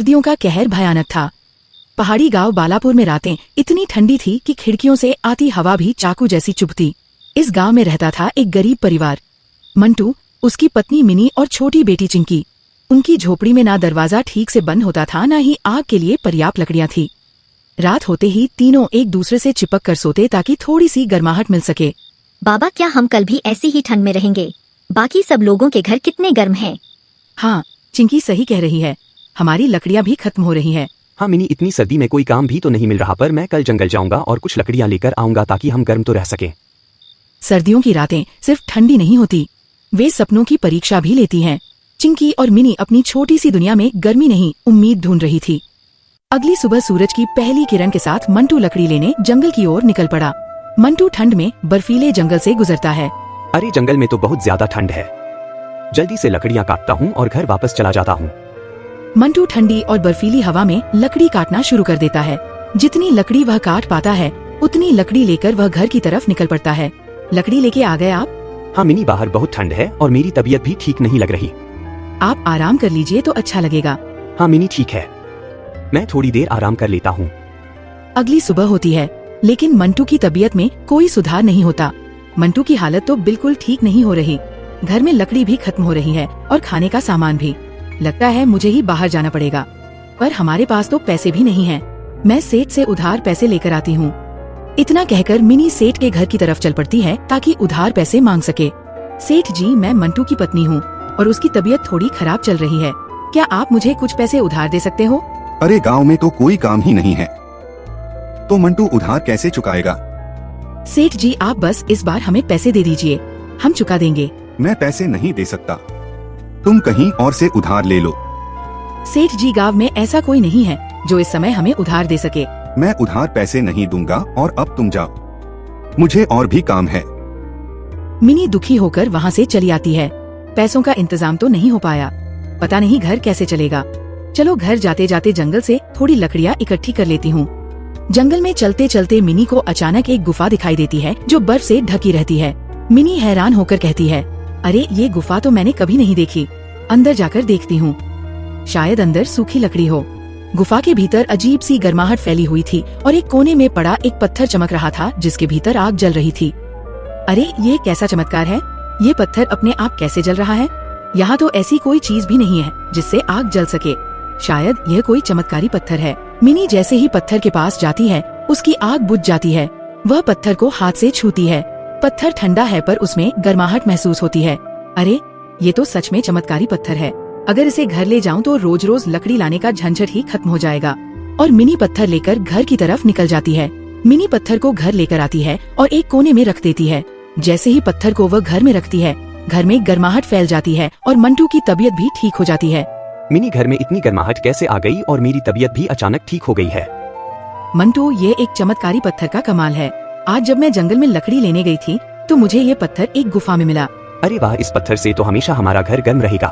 सर्दियों का कहर भयानक था। पहाड़ी गांव बालापुर में रातें इतनी ठंडी थी कि खिड़कियों से आती हवा भी चाकू जैसी चुभती। इस गांव में रहता था एक गरीब परिवार। मंटू, उसकी पत्नी मिनी और छोटी बेटी चिंकी। उनकी झोपड़ी में ना दरवाजा ठीक से बंद होता था, ना ही आग के लिए पर्याप्त लकड़ियां थी। रात होते ही तीनों एक दूसरे से चिपक कर सोते ताकि थोड़ी सी गर्माहट मिल सके। बाबा, क्या हम कल भी ऐसी ही ठंड में रहेंगे? बाकी सब लोगों के घर कितने गर्म हैं। हाँ, चिंकी सही कह रही है, हमारी लकड़ियां भी खत्म हो रही है। हाँ मिनी, इतनी सर्दी में कोई काम भी तो नहीं मिल रहा, पर मैं कल जंगल जाऊंगा और कुछ लकड़ियां लेकर आऊंगा ताकि हम गर्म तो रह सके। सर्दियों की रातें सिर्फ ठंडी नहीं होती, वे सपनों की परीक्षा भी लेती हैं। चिंकी और मिनी अपनी छोटी सी दुनिया में गर्मी नहीं, उम्मीद ढूंढ रही थी। अगली सुबह सूरज की पहली किरण के साथ मंटू लकड़ी लेने जंगल की ओर निकल पड़ा। मंटू ठंड में बर्फीले जंगल से गुजरता है। अरे जंगल में तो बहुत ज्यादा ठंड है, जल्दी से लकड़ियां काटता हूँ और घर वापस चला जाता हूँ। मंटू ठंडी और बर्फीली हवा में लकड़ी काटना शुरू कर देता है। जितनी लकड़ी वह काट पाता है उतनी लकड़ी लेकर वह घर की तरफ निकल पड़ता है। लकड़ी लेके आ गए आप? हाँ मिनी, बाहर बहुत ठंड है और मेरी तबीयत भी ठीक नहीं लग रही। आप आराम कर लीजिए तो अच्छा लगेगा। हाँ मिनी, ठीक है, मैं थोड़ी देर आराम कर लेता हूँ। अगली सुबह होती है, लेकिन मंटू की तबीयत में कोई सुधार नहीं होता। मंटू की हालत तो बिल्कुल ठीक नहीं हो रही। घर में लकड़ी भी खत्म हो रही है और खाने का सामान भी। लगता है मुझे ही बाहर जाना पड़ेगा, पर हमारे पास तो पैसे भी नहीं हैं। मैं सेठ से उधार पैसे लेकर आती हूँ। इतना कहकर मिनी सेठ के घर की तरफ चल पड़ती है ताकि उधार पैसे मांग सके। सेठ जी, मैं मंटू की पत्नी हूँ और उसकी तबीयत थोड़ी खराब चल रही है। क्या आप मुझे कुछ पैसे उधार दे सकते हो? अरे गांव में तो कोई काम ही नहीं है, तो मंटू उधार कैसे चुकाएगा? सेठ जी, आप बस इस बार हमें पैसे दे दीजिए, हम चुका देंगे। मैं पैसे नहीं दे सकता, तुम कहीं और से उधार ले लो। सेठ जी, गांव में ऐसा कोई नहीं है जो इस समय हमें उधार दे सके। मैं उधार पैसे नहीं दूंगा और अब तुम जाओ, मुझे और भी काम है। मिनी दुखी होकर वहाँ से चली आती है। पैसों का इंतजाम तो नहीं हो पाया, पता नहीं घर कैसे चलेगा। चलो घर जाते जाते जंगल से थोड़ी लकड़ियाँ इकट्ठी कर लेती हूँ। जंगल में चलते चलते मिनी को अचानक एक गुफा दिखाई देती है जो बर्फ से ढकी रहती है। मिनी हैरान होकर कहती है, अरे ये गुफा तो मैंने कभी नहीं देखी, अंदर जाकर देखती हूँ, शायद अंदर सूखी लकड़ी हो। गुफा के भीतर अजीब सी गर्माहट फैली हुई थी और एक कोने में पड़ा एक पत्थर चमक रहा था जिसके भीतर आग जल रही थी। अरे ये कैसा चमत्कार है, ये पत्थर अपने आप कैसे जल रहा है? यहाँ तो ऐसी कोई चीज भी नहीं है जिससे आग जल सके, शायद यह कोई चमत्कारी पत्थर है। मिनी जैसे ही पत्थर के पास जाती है उसकी आग बुझ जाती है। वह पत्थर को हाथ से छूती है। पत्थर ठंडा है पर उसमें गर्माहट महसूस होती है। अरे ये तो सच में चमत्कारी पत्थर है, अगर इसे घर ले जाऊं तो रोज रोज लकड़ी लाने का झंझट ही खत्म हो जाएगा। और मिनी पत्थर लेकर घर की तरफ निकल जाती है। मिनी पत्थर को घर लेकर आती है और एक कोने में रख देती है। जैसे ही पत्थर को वह घर में रखती है, घर में गर्माहट फैल जाती है और मंटू की तबीयत भी ठीक हो जाती है। मिनी, घर में इतनी गर्माहट कैसे आ गई और मेरी तबीयत भी अचानक ठीक हो गई है? मंटू, ये एक चमत्कारी पत्थर का कमाल है। आज जब मैं जंगल में लकड़ी लेने गई थी तो मुझे ये पत्थर एक गुफा में मिला। अरे वाह, इस पत्थर से तो हमेशा हमारा घर गर्म रहेगा।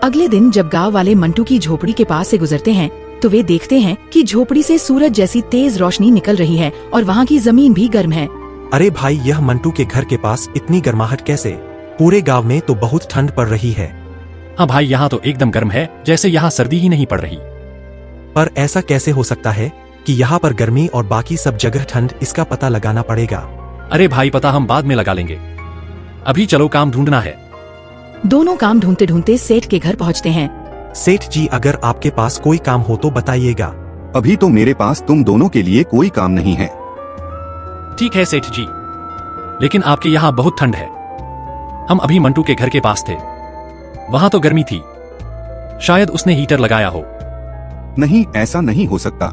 अगले दिन जब गांव वाले मंटू की झोपड़ी के पास से गुजरते हैं तो वे देखते हैं कि झोपड़ी से सूरज जैसी तेज रोशनी निकल रही है और वहाँ की जमीन भी गर्म है। अरे भाई, यह मंटू के घर के पास इतनी गर्माहट कैसे? पूरे गांव में तो बहुत ठंड पड़ रही है। हाँ भाई, यहाँ तो एकदम गर्म है, जैसे यहाँ सर्दी ही नहीं पड़ रही। पर ऐसा कैसे हो सकता है कि यहाँ पर गर्मी और बाकी सब जगह ठंड? इसका पता लगाना पड़ेगा। अरे भाई, पता हम बाद में लगा लेंगे, अभी चलो काम ढूंढना है। दोनों काम ढूंढते ढूंढते सेठ के घर पहुँचते हैं। सेठ जी, अगर आपके पास कोई काम हो तो बताइएगा। अभी तो मेरे पास तुम दोनों के लिए कोई काम नहीं है। ठीक है सेठ जी, लेकिन आपके यहाँ बहुत ठंड है। हम अभी मंटू के घर के पास थे, वहां तो गर्मी थी, शायद उसने हीटर लगाया हो। नहीं, ऐसा नहीं हो सकता,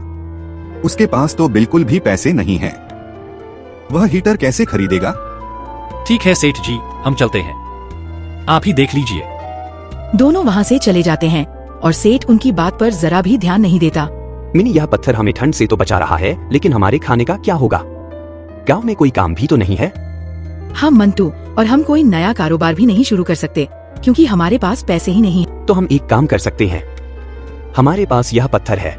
उसके पास तो बिल्कुल भी पैसे नहीं हैं। वह हीटर कैसे खरीदेगा? ठीक है सेठ जी, हम चलते हैं, आप ही देख लीजिए। दोनों वहाँ से चले जाते हैं और सेठ उनकी बात पर जरा भी ध्यान नहीं देता। मिनी, यह पत्थर हमें ठंड से तो बचा रहा है, लेकिन हमारे खाने का क्या होगा? गांव में कोई काम भी तो नहीं है। हम मंटू और हम कोई नया कारोबार भी नहीं शुरू कर सकते क्योंकि हमारे पास पैसे ही नहीं। तो हम एक काम कर सकते हैं, हमारे पास यह पत्थर है,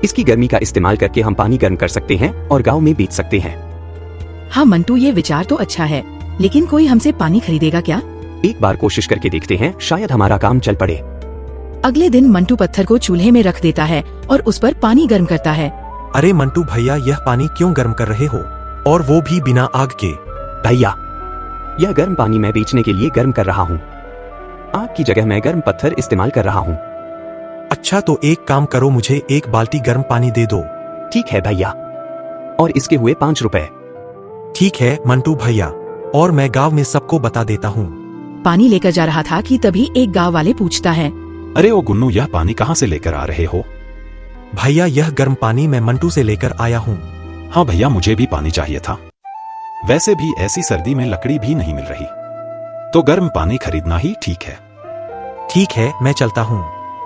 इसकी गर्मी का इस्तेमाल करके हम पानी गर्म कर सकते हैं और गांव में बेच सकते हैं। हाँ मंटू, ये विचार तो अच्छा है, लेकिन कोई हमसे पानी खरीदेगा क्या? एक बार कोशिश करके देखते हैं, शायद हमारा काम चल पड़े। अगले दिन मंटू पत्थर को चूल्हे में रख देता है और उस पर पानी गर्म करता है। अरे मंटू भैया, यह पानी क्यों गर्म कर रहे हो, और वो भी बिना आग के? भैया, यह गर्म पानी मैं बेचने के लिए गर्म कर रहा हूँ। आग की जगह मैं गर्म पत्थर इस्तेमाल कर रहा हूँ। अच्छा, तो एक काम करो, मुझे 1 बाल्टी गर्म पानी दे दो। ठीक है भैया, और इसके हुए 5 रुपए। ठीक है मंटू भैया, और मैं गांव में सबको बता देता हूँ। पानी लेकर जा रहा था कि तभी एक गांव वाले पूछता है, अरे ओ गुन्नू, यह पानी कहाँ से लेकर आ रहे हो? भैया, यह गर्म पानी मैं मंटू से लेकर आया हूँ। हाँ भैया, मुझे भी पानी चाहिए था। वैसे भी ऐसी सर्दी में लकड़ी भी नहीं मिल रही, तो गर्म पानी खरीदना ही ठीक है। ठीक है, मैं चलता हूँ।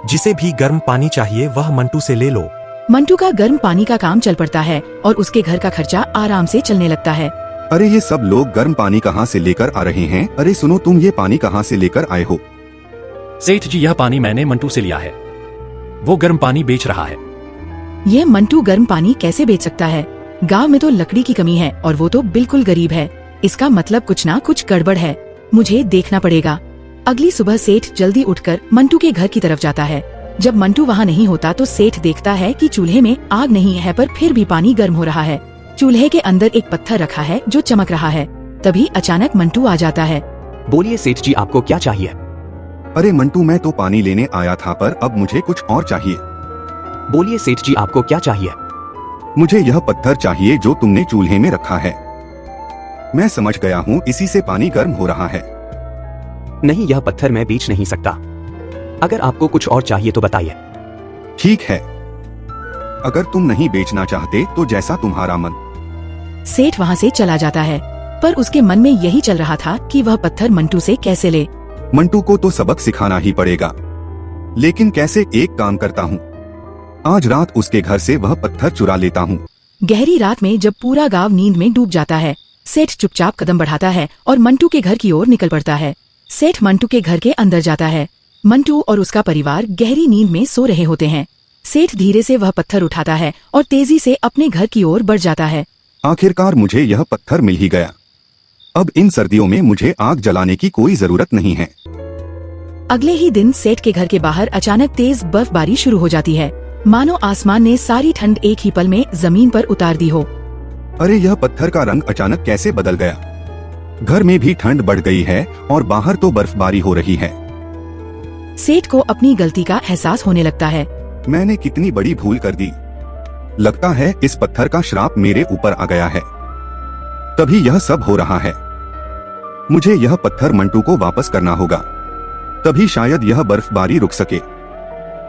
जिसे भी गर्म पानी चाहिए वह मंटू से ले लो। मंटू का गर्म पानी का काम चल पड़ता है और उसके घर का खर्चा आराम से चलने लगता है। अरे ये सब लोग गर्म पानी कहाँ से लेकर आ रहे हैं? अरे सुनो, तुम ये पानी कहाँ से लेकर आए हो? सेठ जी, यह पानी मैंने मंटू से लिया है, वो गर्म पानी बेच रहा है। यह मंटू गर्म पानी कैसे बेच सकता है? गांव में तो लकड़ी की कमी है और वो तो बिल्कुल गरीब है। इसका मतलब कुछ ना कुछ गड़बड़ है, मुझे देखना पड़ेगा। अगली सुबह सेठ जल्दी उठकर मंटू के घर की तरफ जाता है। जब मंटू वहाँ नहीं होता तो सेठ देखता है कि चूल्हे में आग नहीं है, पर फिर भी पानी गर्म हो रहा है। चूल्हे के अंदर एक पत्थर रखा है जो चमक रहा है। तभी अचानक मंटू आ जाता है। बोलिए सेठ जी, आपको क्या चाहिए? अरे मंटू, मैं तो पानी लेने आया था, पर अब मुझे कुछ और चाहिए। बोलिए सेठ जी, आपको क्या चाहिए? मुझे यह पत्थर चाहिए जो तुमने चूल्हे में रखा है। मैं समझ गया हूँ, इसी से पानी गर्म हो रहा है। नहीं, यह पत्थर मैं बेच नहीं सकता। अगर आपको कुछ और चाहिए तो बताइए। ठीक है, अगर तुम नहीं बेचना चाहते तो जैसा तुम्हारा मन। सेठ वहाँ से चला जाता है, पर उसके मन में यही चल रहा था कि वह पत्थर मंटू से कैसे ले। मंटू को तो सबक सिखाना ही पड़ेगा, लेकिन कैसे? एक काम करता हूँ, आज रात उसके घर से वह पत्थर चुरा लेता हूँ। गहरी रात में जब पूरा गांव नींद में डूब जाता है, सेठ चुपचाप कदम बढ़ाता है और मंटू के घर की ओर निकल पड़ता है। सेठ मंटू के घर के अंदर जाता है। मंटू और उसका परिवार गहरी नींद में सो रहे होते हैं। सेठ धीरे से वह पत्थर उठाता है और तेजी से अपने घर की ओर बढ़ जाता है। आखिरकार मुझे यह पत्थर मिल ही गया। अब इन सर्दियों में मुझे आग जलाने की कोई जरूरत नहीं है। अगले ही दिन सेठ के घर के बाहर अचानक तेज बर्फबारी शुरू हो जाती है, मानो आसमान ने सारी ठंड एक ही पल में जमीन पर उतार दी हो। अरे यह पत्थर का रंग अचानक कैसे बदल गया? घर में भी ठंड बढ़ गई है और बाहर तो बर्फबारी हो रही है। सेठ को अपनी गलती का एहसास होने लगता है। मैंने कितनी बड़ी भूल कर दी। लगता है इस पत्थर का श्राप मेरे ऊपर आ गया है, तभी यह सब हो रहा है। मुझे यह पत्थर मंटू को वापस करना होगा, तभी शायद यह बर्फबारी रुक सके।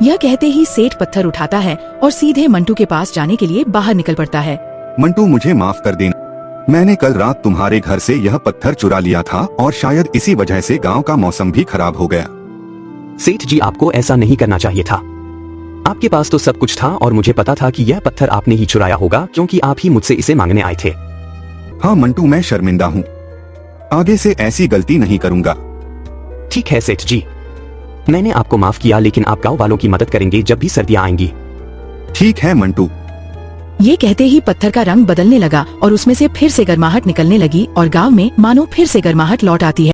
यह कहते ही सेठ पत्थर उठाता है और सीधे मंटू के पास जाने के लिए बाहर निकल पड़ता है। मंटू, मुझे माफ कर देना। मैंने कल रात तुम्हारे घर से यह पत्थर चुरा लिया था और शायद इसी वजह से गांव का मौसम भी खराब हो गया। सेठ जी, आपको ऐसा नहीं करना चाहिए था। आपके पास तो सब कुछ था और मुझे पता था कि यह पत्थर आपने ही चुराया होगा, क्योंकि आप ही मुझसे इसे मांगने आए थे। हाँ मंटू, मैं शर्मिंदा हूँ, आगे से ऐसी गलती नहीं करूँगा। ठीक है सेठ जी, मैंने आपको माफ किया, लेकिन आप गांव वालों की मदद करेंगे जब भी सर्दियां आएंगी। ठीक है मंटू। ये कहते ही पत्थर का रंग बदलने लगा और उसमें से फिर से गर्माहट निकलने लगी और गांव में मानो फिर से गर्माहट लौट आती है।